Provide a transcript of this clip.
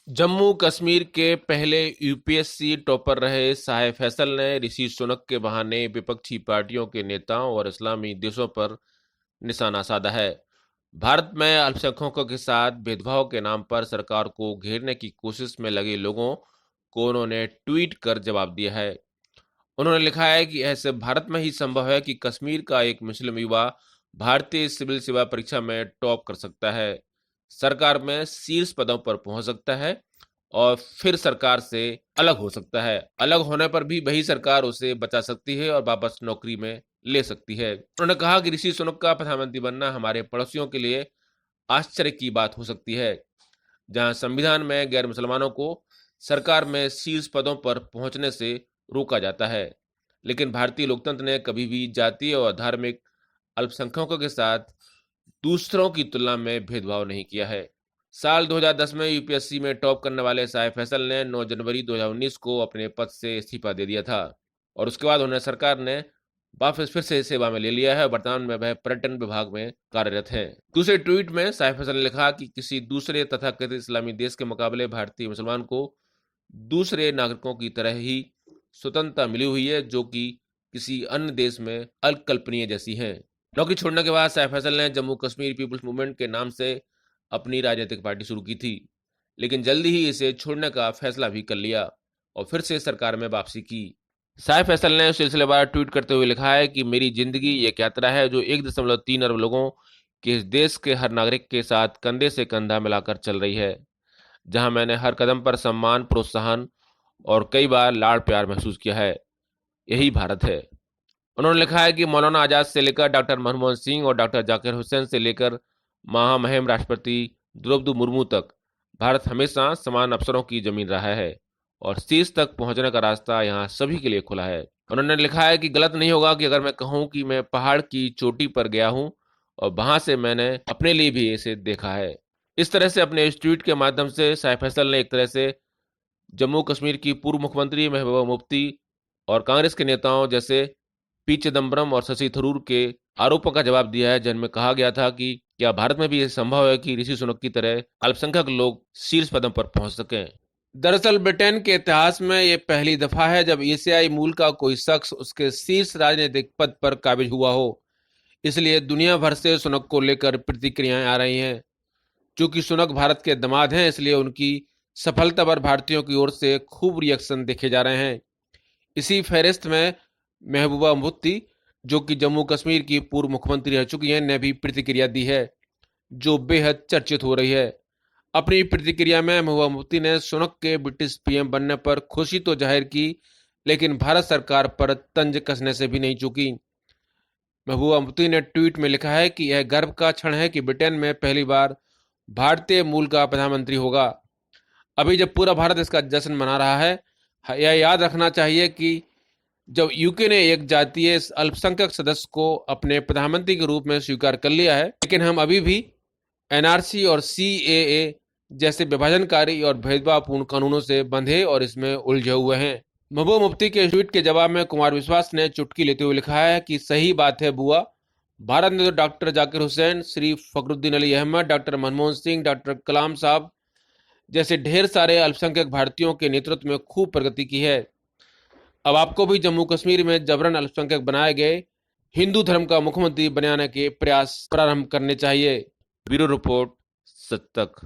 जम्मू कश्मीर के पहले UPSC topper रहे साहिब फैसल ने ऋषि सुनक के बहाने विपक्षी पार्टियों के नेताओं और इस्लामी देशों पर निशाना साधा है। भारत में अल्पसंख्यकों के साथ भेदभाव के नाम पर सरकार को घेरने की कोशिश में लगे लोगों को उन्होंने ट्वीट कर जवाब दिया है। उन्होंने लिखा है कि ऐसे भारत में ही संभव है कि कश्मीर का एक मुस्लिम युवा भारतीय सिविल सेवा परीक्षा में टॉप कर सकता है, सरकार में शीर्ष पदों पर पहुंच सकता है और फिर सरकार से अलग हो सकता है। अलग होने पर भी वही सरकार उसे बचा सकती है और वापस नौकरी में ले सकती है। उन्होंने कहा कि ऋषि सुनक का प्रधानमंत्री बनना हमारे पड़ोसियों के लिए आश्चर्य की बात हो सकती है, जहां संविधान में गैर मुसलमानों को सरकार में शीर्ष पदों पर पहुंचने से रोका जाता है, लेकिन भारतीय लोकतंत्र ने कभी भी जातीय और धार्मिक अल्पसंख्यकों के साथ दूसरों की तुलना में भेदभाव नहीं किया है। साल 2010 में यूपीएससी में टॉप करने वाले साहिब फैसल ने 9 जनवरी 2019 को अपने पद से इस्तीफा दे दिया था और उसके बाद उन्हें सरकार ने वापस फिर से सेवा में ले लिया है और वर्तमान में वह पर्यटन विभाग में कार्यरत हैं। दूसरे ट्वीट में साहिब फैसल ने लिखा कि किसी दूसरे तथाकथित इस्लामी देश के मुकाबले भारतीय मुसलमान को दूसरे नागरिकों की तरह ही स्वतंत्रता मिली हुई है, जो कि किसी अन्य देश में अकल्पनीय जैसी है। नौकरी छोड़ने के बाद साहिब फैसल ने जम्मू कश्मीर पीपुल्स मूवमेंट के नाम से अपनी राजनीतिक पार्टी शुरू की थी, लेकिन जल्दी ही इसे छोड़ने का फैसला भी कर लिया और फिर से सरकार में वापसी की। साहिब फैसल ने सिलसिलेवार ट्वीट करते हुए लिखा है कि मेरी जिंदगी एक यात्रा है जो 1.3 अरब लोगों के इस देश के हर नागरिक के साथ कंधे से कंधा मिलाकर चल रही है, जहां मैंने हर कदम पर सम्मान, प्रोत्साहन और कई बार लाड़ प्यार महसूस किया है। यही भारत है। उन्होंने लिखा है कि मौलाना आजाद से लेकर डॉक्टर मनमोहन सिंह और डॉक्टर जाकिर हुसैन से लेकर महामहिम राष्ट्रपति द्रौपदी मुर्मू तक भारत हमेशा समान अवसरों की जमीन रहा है और शीर्ष तक पहुंचने का रास्ता यहाँ सभी के लिए खुला है। उन्होंने लिखा है कि गलत नहीं होगा कि अगर मैं कहूँ कि मैं पहाड़ की चोटी पर गया हूँ और वहां से मैंने अपने लिए भी इसे देखा है। इस तरह से अपने इस ट्वीट के माध्यम से साहिब फैसल ने एक तरह से जम्मू कश्मीर की पूर्व मुख्यमंत्री महबूबा मुफ्ती और कांग्रेस के नेताओं जैसे पी चिदम्बरम और शशि थरूर के आरोपों का जवाब दिया है, जिनमें कहा गया था कि क्या भारत में भी यह संभव है कि ऋषि सुनक की तरह अल्पसंख्यक लोग शीर्ष पदों पर पहुंच सकें। दरअसल ब्रिटेन के इतिहास में यह पहली दफा है जब एशियाई मूल का कोई शख्स उसके शीर्ष राजनीतिक पद पर काबिज हुआ हो, इसलिए दुनिया भर से सुनक को लेकर प्रतिक्रियाएं आ रही हैं। चूंकि सुनक भारत के दामाद हैं, इसलिए उनकी सफलता पर भारतीयों की ओर से खूब रिएक्शन देखे जा रहे हैं। इसी फहरिस्त में महबूबा मुफ्ती, जो कि जम्मू कश्मीर की पूर्व मुख्यमंत्री रह चुकी हैं, ने भी प्रतिक्रिया दी है, जो बेहद चर्चित हो रही है। अपनी प्रतिक्रिया में महबूबा मुफ्ती ने सुनक के ब्रिटिश पीएम बनने पर खुशी तो जाहिर की, लेकिन भारत सरकार पर तंज कसने से भी नहीं चूकी। महबूबा मुफ्ती ने ट्वीट में लिखा है कि यह गर्व का क्षण है कि ब्रिटेन में पहली बार भारतीय मूल का प्रधानमंत्री होगा। अभी जब पूरा भारत इसका जश्न मना रहा है, यह याद रखना चाहिए कि जब यूके ने एक जातीय अल्पसंख्यक सदस्य को अपने प्रधानमंत्री के रूप में स्वीकार कर लिया है, लेकिन हम अभी भी एनआरसी और सीएए जैसे विभाजनकारी और भेदभावपूर्ण कानूनों से बंधे और इसमें उलझे हुए हैं। महबूबा मुफ्ती के ट्वीट के जवाब में कुमार विश्वास ने चुटकी लेते हुए लिखा है कि सही बात है बुआ, भारत ने तो doctor Zakir Hussain, Shri Fakhruddin Ali Ahmed, doctor Manmohan Singh, doctor Kalam sahab जैसे ढेर सारे अल्पसंख्यक भारतीयों के नेतृत्व में खूब प्रगति की है। अब आपको भी जम्मू कश्मीर में जबरन अल्पसंख्यक बनाए गए हिंदू धर्म का मुख्यमंत्री बनाने के प्रयास प्रारंभ करने चाहिए। ब्यूरो रिपोर्ट, सच तक।